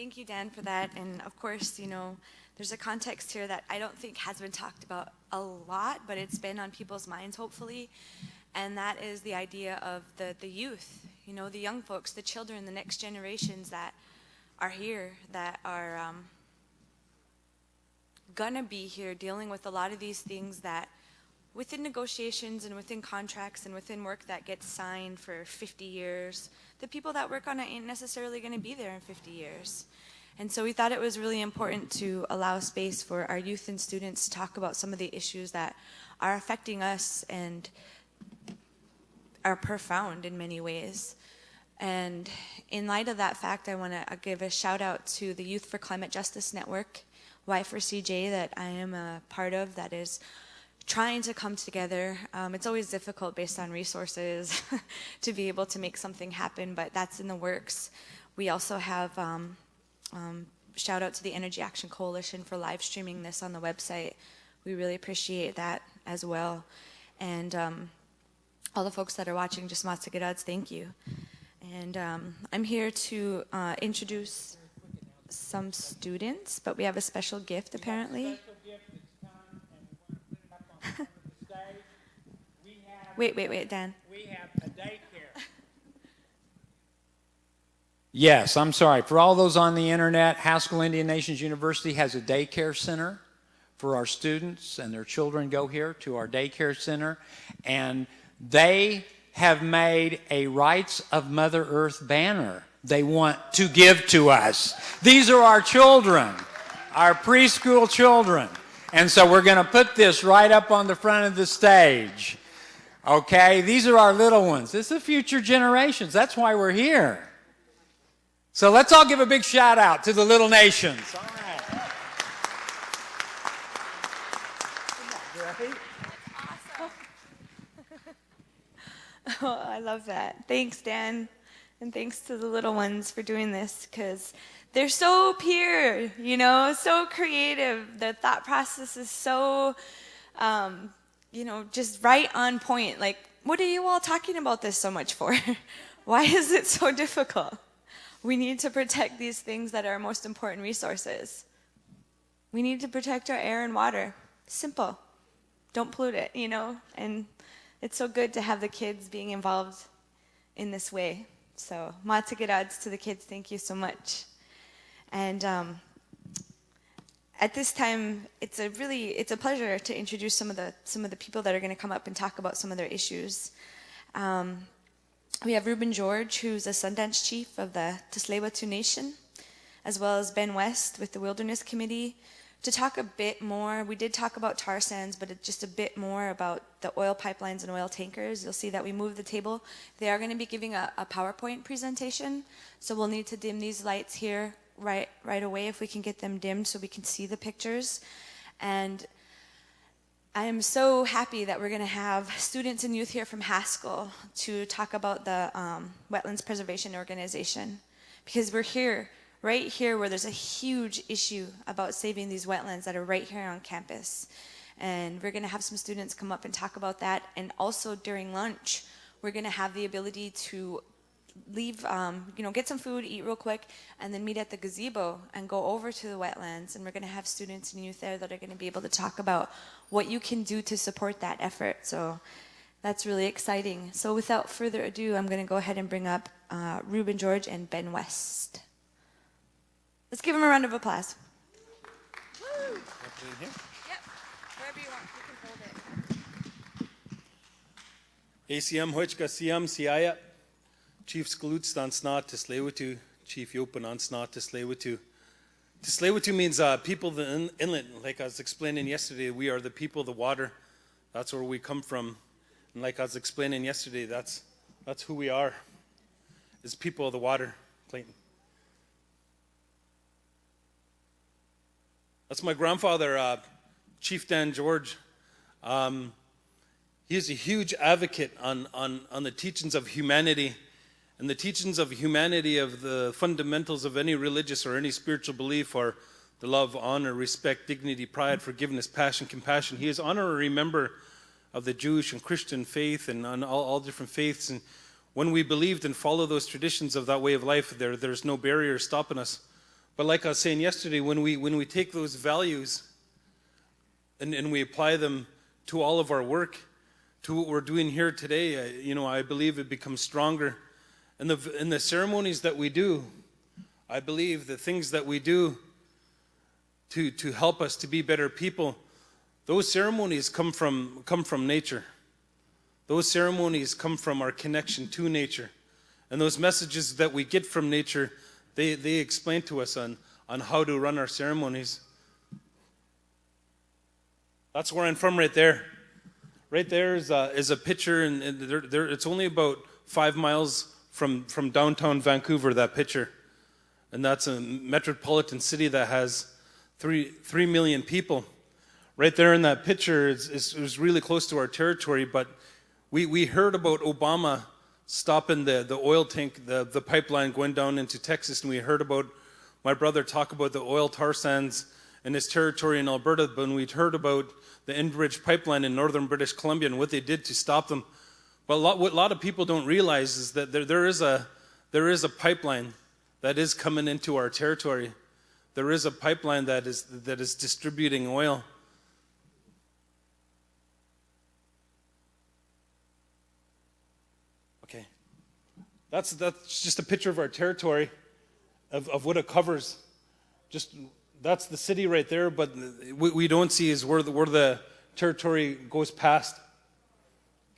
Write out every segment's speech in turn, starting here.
Thank you, Dan, for that. And of course, you know, there's a context here that I don't think has been talked about a lot, but it's been on people's minds, hopefully. And that is the idea of the youth, you know, the young folks, the children, the next generations that are here, that are gonna be here dealing with a lot of these things that within negotiations and within contracts and within work that gets signed for 50 years, the people that work on it ain't necessarily going to be there in 50 years. And so we thought it was really important to allow space for our youth and students to talk about some of the issues that are affecting us and are profound in many ways. And in light of that fact, I want to give a shout out to the Youth for Climate Justice Network, Y4CJ, that I am a part of, that is trying to come together. It's always difficult based on resources to be able to make something happen, but that's in the works. We also have shout out to the Energy Action Coalition for live streaming this on the website. We really appreciate that as well. And all the folks that are watching, just Mossett, thank you. And I'm here to introduce some students, but we have a special gift apparently. Wait, Dan. We have a daycare. Yes, I'm sorry. For all those on the internet, Haskell Indian Nations University has a daycare center for our students, and their children go here to our daycare center. And they have made a Rights of Mother Earth banner they want to give to us. These are our children, our preschool children. And so we're going to put this right up on the front of the stage. Okay, these are our little ones. This is the future generations. That's why we're here. So let's all give a big shout out to the little nations. All right. Oh, I love that. Thanks, Dan. And thanks to the little ones for doing this, because they're so pure, you know, so creative. The thought process is so, you know, just right on point. Like, what are you all talking about this so much for? Why is it so difficult? We need to protect these things that are our most important resources. We need to protect our air and water. Simple. Don't pollute it, you know? And it's so good to have the kids being involved in this way. So, Mossett to the kids, thank you so much. And at this time, it's a pleasure to introduce some of the people that are going to come up and talk about some of their issues. We have Reuben George, who's a Sundance chief of the Tsleil-Waututh Nation, as well as Ben West with the Wilderness Committee, to talk a bit more. We did talk about tar sands, but just a bit more about the oil pipelines and oil tankers. You'll see that we moved the table. They are going to be giving a PowerPoint presentation, so we'll need to dim these lights here right away if we can get them dimmed so we can see the pictures. And I am so happy that we're going to have students and youth here from Haskell to talk about the Wetlands Preservation Organization, because we're here, right here, where there's a huge issue about saving these wetlands that are right here on campus. And we're going to have some students come up and talk about that. And also during lunch, we're going to have the ability to leave, you know, get some food, eat real quick, and then meet at the gazebo and go over to the wetlands. And we're going to have students and youth there that are going to be able to talk about what you can do to support that effort. So that's really exciting. So without further ado, I'm going to go ahead and bring up Reuben George and Ben West. Let's give them a round of applause. Woo. Yep, wherever you want, you can hold it. ACM Hoichka Siam Siaya, Chief Sklutstan Snot Tsleil-Waututh, Chief Yopan Snot Tsleil-Waututh. Tsleil-Waututh means people of the inlet. Like I was explaining yesterday, we are the people of the water. That's where we come from. And like I was explaining yesterday, that's who we are, is people of the water, Clayton. That's my grandfather, Chief Dan George. He is a huge advocate on the teachings of humanity, and the teachings of humanity of the fundamentals of any religious or any spiritual belief are the love, honor, respect, dignity, pride, forgiveness, passion, compassion. He is honorary member of the Jewish and Christian faith and on all different faiths. And when we believed and follow those traditions of that way of life, there's no barrier stopping us. But like I was saying yesterday, when we take those values and we apply them to all of our work, to what we're doing here today, I believe it becomes stronger. And the ceremonies that we do, I believe the things that we do to help us to be better people, those ceremonies come from nature. Those ceremonies come from our connection to nature. And those messages that we get from nature, they explain to us on how to run our ceremonies. That's where I'm from right there. Right there is a picture, and it's only about 5 miles from downtown Vancouver, that picture. And that's a metropolitan city that has 3 million people. Right there in that picture is really close to our territory, but we heard about Obama stopping the oil tank, the pipeline going down into Texas, and we heard about my brother talk about the oil tar sands in his territory in Alberta, but when we'd heard about the Enbridge pipeline in northern British Columbia and what they did to stop them. But what a lot of people don't realize is that there is a pipeline that is coming into our territory. There is a pipeline that is distributing oil. Okay, that's just a picture of our territory, of what it covers. Just that's the city right there, but what we don't see is where the territory goes past.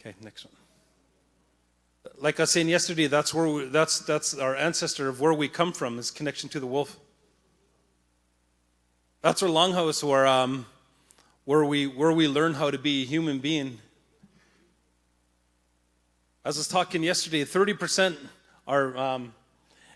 Okay, next one. Like I was saying yesterday, that's our ancestor of where we come from, is connection to the wolf. That's our longhouse where we learn how to be a human being. As I was talking yesterday, 30% are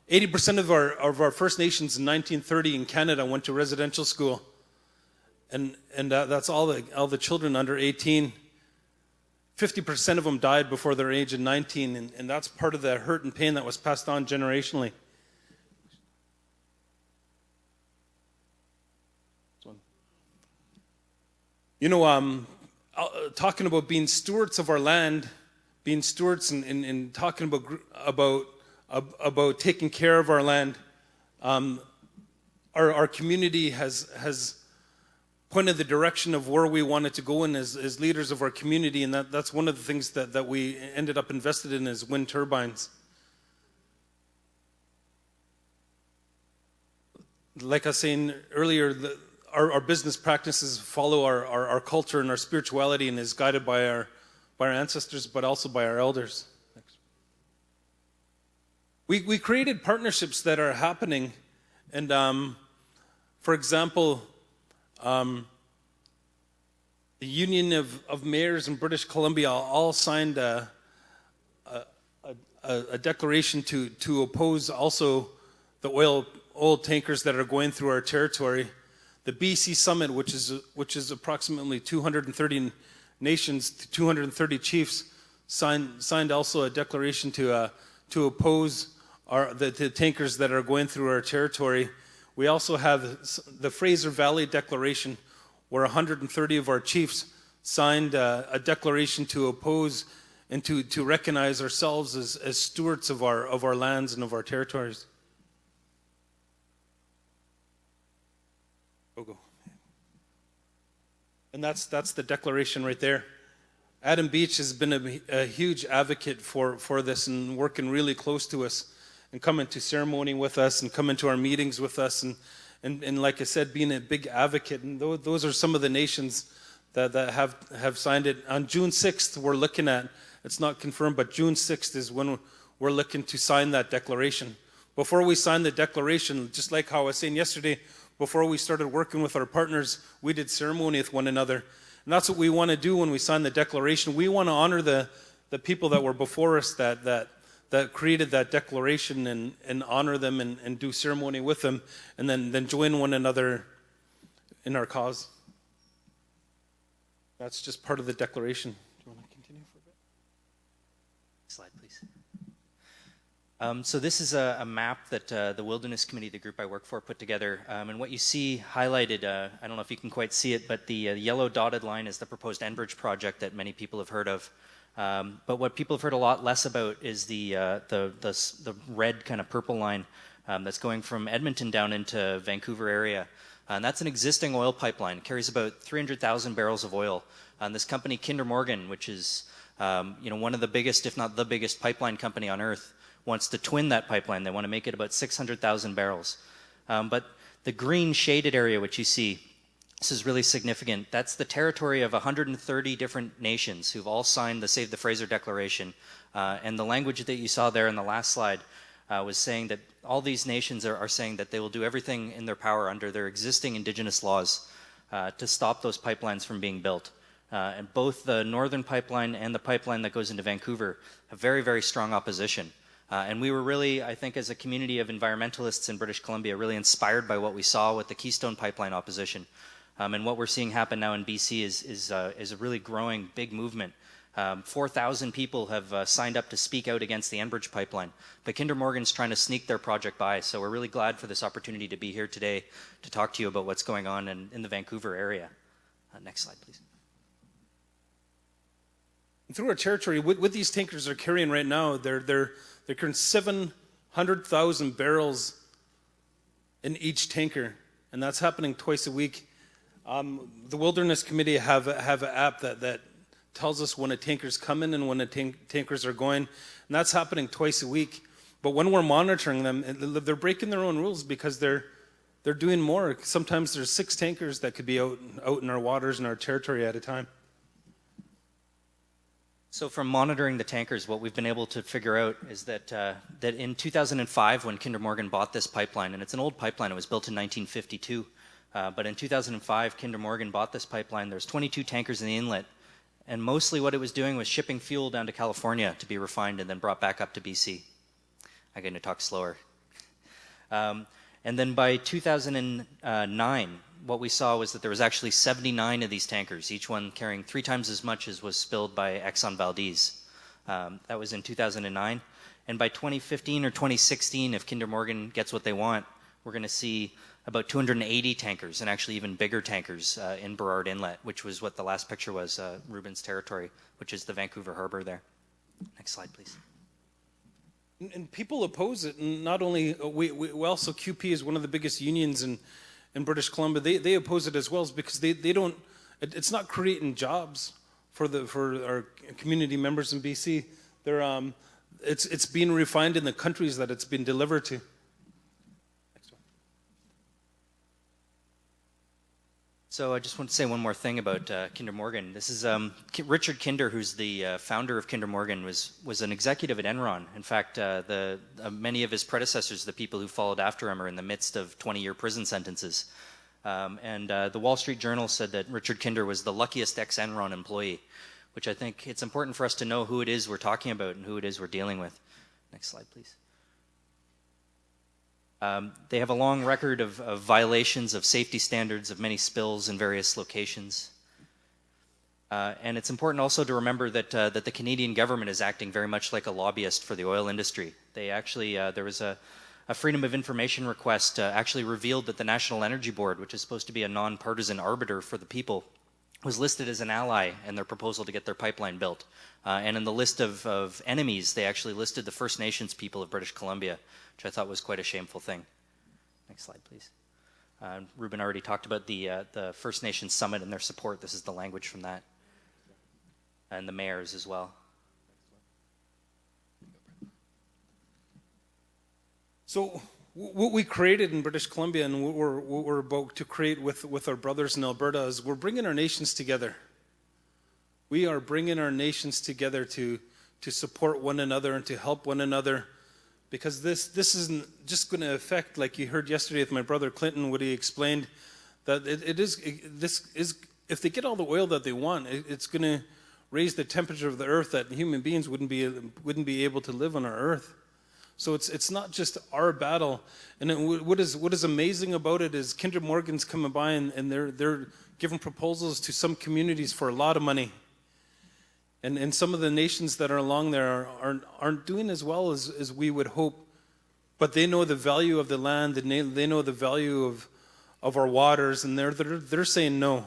80% of our First Nations in 1930 in Canada went to residential school, and that's all the children under 18. 50% of them died before their age of 19, and that's part of the hurt and pain that was passed on generationally. Talking about being stewards of our land, being stewards and talking about taking care of our land, our community has pointed the direction of where we wanted to go in as leaders of our community, and that's one of the things that we ended up invested in is wind turbines. Like I was saying earlier, our business practices follow our culture and our spirituality, and is guided by our ancestors, but also by our elders. We created partnerships that are happening, and for example, the Union of Mayors in British Columbia all signed a declaration to oppose also the oil tankers that are going through our territory. The BC Summit, which is approximately 230 nations, 230 chiefs, signed also a declaration to oppose the tankers that are going through our territory. We also have the Fraser Valley Declaration, where 130 of our chiefs signed a declaration to oppose and to recognize ourselves as stewards of our lands and of our territories. Go. And that's the declaration right there. Adam Beach has been a huge advocate for this, and working really close to us, and coming to ceremony with us, and coming to our meetings with us, and like I said, being a big advocate. And those are some of the nations that have signed it. On June 6th, we're looking at, it's not confirmed, but June 6th is when we're looking to sign that declaration. Before we sign the declaration, just like how I was saying yesterday, before we started working with our partners, we did ceremony with one another. And that's what we want to do when we sign the declaration. We want to honor the people that were before us that created that declaration, and honor them and do ceremony with them, and then join one another in our cause. That's just part of the declaration. Do you want to continue for a bit? Slide, please. So this is a map that the Wilderness Committee, the group I work for, put together. And what you see highlighted, I don't know if you can quite see it, but the yellow dotted line is the proposed Enbridge project that many people have heard of. But what people have heard a lot less about is the red kind of purple line, that's going from Edmonton down into Vancouver area. And that's an existing oil pipeline. It carries about 300,000 barrels of oil. And this company, Kinder Morgan, which is one of the biggest, if not the biggest pipeline company on earth, wants to twin that pipeline. They want to make it about 600,000 barrels. But the green shaded area, which you see, this is really significant. That's the territory of 130 different nations who've all signed the Save the Fraser Declaration. And the language that you saw there in the last slide was saying that all these nations are saying that they will do everything in their power under their existing Indigenous laws to stop those pipelines from being built. And both the northern pipeline and the pipeline that goes into Vancouver have very, very strong opposition. And we were really, I think, as a community of environmentalists in British Columbia, really inspired by what we saw with the Keystone Pipeline opposition. And what we're seeing happen now in BC is a really growing big movement. 4,000 people have signed up to speak out against the Enbridge pipeline. But Kinder Morgan's trying to sneak their project by. So we're really glad for this opportunity to be here today to talk to you about what's going on in the Vancouver area. Next slide, please. Through our territory, what these tankers are carrying right now, they're carrying 700,000 barrels in each tanker, and that's happening twice a week. The Wilderness Committee have an app that tells us when a tanker's coming and when the tankers are going, and that's happening twice a week. But when we're monitoring them, they're breaking their own rules because they're doing more. Sometimes there's 6 tankers that could be out in our waters in our territory at a time. So from monitoring the tankers, what we've been able to figure out is that in 2005, when Kinder Morgan bought this pipeline, and it's an old pipeline, it was built in 1952, but in 2005, Kinder Morgan bought this pipeline. There's 22 tankers in the inlet, and mostly what it was doing was shipping fuel down to California to be refined and then brought back up to BC. I'm going to talk slower. And then by 2009, what we saw was that there was actually 79 of these tankers, each one carrying 3 times as much as was spilled by Exxon Valdez. That was in 2009. And by 2015 or 2016, if Kinder Morgan gets what they want, we're going to see about 280 tankers, and actually even bigger tankers in Burrard Inlet, which was what the last picture was, Ruben's territory, which is the Vancouver Harbor there. Next slide, please. And people oppose it, and not only, we also, QP is one of the biggest unions in British Columbia. They oppose it as well, because they don't, it's not creating jobs for our community members in BC. It's being refined in the countries that it's been delivered to. So I just want to say one more thing about Kinder Morgan. This is Richard Kinder, who's the founder of Kinder Morgan, was an executive at Enron. In fact, many of his predecessors, the people who followed after him, are in the midst of 20-year prison sentences. And the Wall Street Journal said that Richard Kinder was the luckiest ex-Enron employee, which I think it's important for us to know who it is we're talking about and who it is we're dealing with. Next slide, please. They have a long record of violations of safety standards, of many spills in various locations. And it's important also to remember that the Canadian government is acting very much like a lobbyist for the oil industry. They actually, there was a Freedom of Information request actually revealed that the National Energy Board, which is supposed to be a non-partisan arbiter for the people, was listed as an ally in their proposal to get their pipeline built. And in the list of enemies, they actually listed the First Nations people of British Columbia, which I thought was quite a shameful thing. Next slide, please. Ruben already talked about the First Nations Summit and their support. This is the language from that. And the mayors as well. So what we created in British Columbia, and what we're about to create with our brothers in Alberta, is we're bringing our nations together. We are bringing our nations together to support one another and to help one another, because this isn't just going to affect, like you heard yesterday with my brother Clinton, what he explained, that this is if they get all the oil that they want, it's going to raise the temperature of the earth that human beings wouldn't be able to live on our earth. So it's not just our battle. And what is amazing about it is Kinder Morgan's coming by and they're giving proposals to some communities for a lot of money. And some of the nations that are along there aren't doing as well as we would hope. But they know the value of the land, and they know the value of our waters, and they're saying no.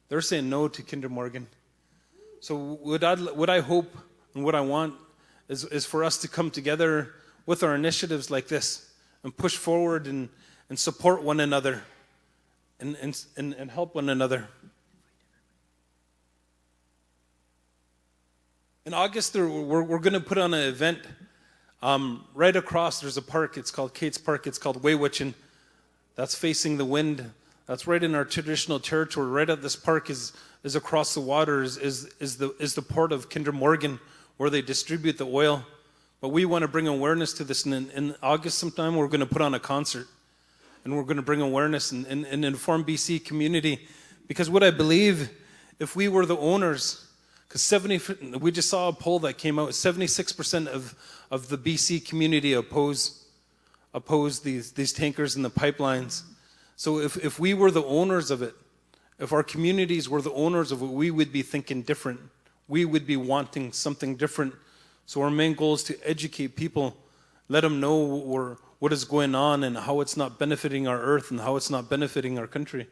They're saying no to Kinder Morgan. So what I hope and what I want is for us to come together with our initiatives like this, and push forward and support one another and help one another. In August, we're going to put on an event right across. There's a park. It's called Kate's Park. It's called Waywitchin. That's facing the wind. That's right in our traditional territory. Right at this park is across the water is the port of Kinder Morgan, where they distribute the oil. But we want to bring awareness to this. And in August sometime, we're going to put on a concert. And we're going to bring awareness and inform BC community. Because what I believe, if we were the owners, because we just saw a poll that came out, 76% of the BC community oppose these tankers and the pipelines. So if we were the owners of it, if our communities were the owners of it, we would be thinking different. We would be wanting something different. So our main goal is to educate people, let them know what is going on and how it's not benefiting our earth and how it's not benefiting our country.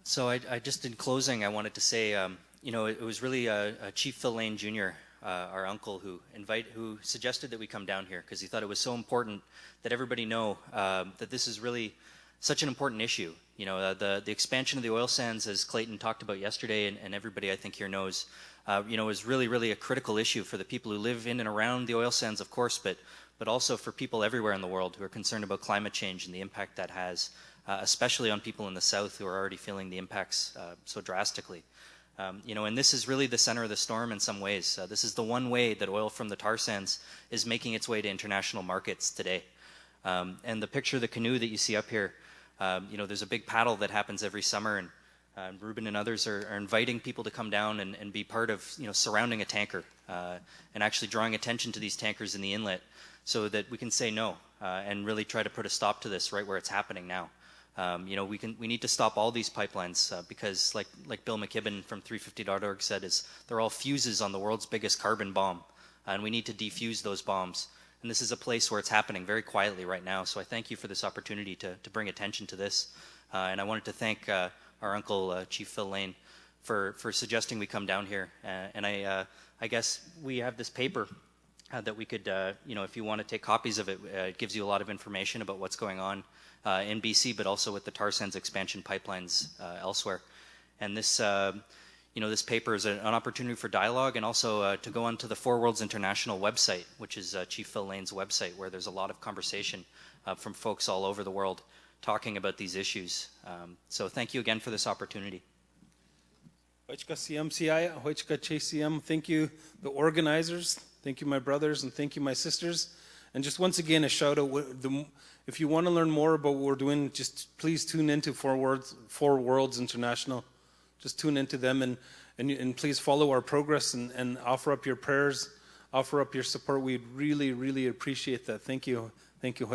So I just in closing, I wanted to say, it was really Chief Phil Lane Jr., our uncle, who suggested that we come down here because he thought it was so important that everybody know that this is really such an important issue. The expansion of the oil sands, as Clayton talked about yesterday, and everybody I think here knows, is really, really a critical issue for the people who live in and around the oil sands, of course, but also for people everywhere in the world who are concerned about climate change and the impact that has, especially on people in the south who are already feeling the impacts so drastically. And this is really the center of the storm in some ways. This is the one way that oil from the tar sands is making its way to international markets today. And the picture of the canoe that you see up here, there's a big paddle that happens every summer, and Ruben and others are inviting people to come down and be part of, surrounding a tanker and actually drawing attention to these tankers in the inlet so that we can say no and really try to put a stop to this right where it's happening now. We need to stop all these pipelines because, like Bill McKibben from 350.org said, they're all fuses on the world's biggest carbon bomb, and we need to defuse those bombs. And this is a place where it's happening very quietly right now. So I thank you for this opportunity to bring attention to this. And I wanted to thank our uncle, Chief Phil Lane, for suggesting we come down here. And I guess we have this paper that we could, if you want to take copies of it, it gives you a lot of information about what's going on in BC, but also with the tar sands expansion pipelines elsewhere. And this, this paper is an opportunity for dialogue and also to go onto the Four Worlds International website, which is Chief Phil Lane's website, where there's a lot of conversation from folks all over the world talking about these issues. So thank you again for this opportunity. Thank you, the organizers. Thank you, my brothers, and thank you, my sisters. And just once again, a shout out. If you want to learn more about what we're doing, just please tune into Four Worlds International. Just tune into them and please follow our progress and offer up your prayers, offer up your support. We'd really, really appreciate that. Thank you. Thank you.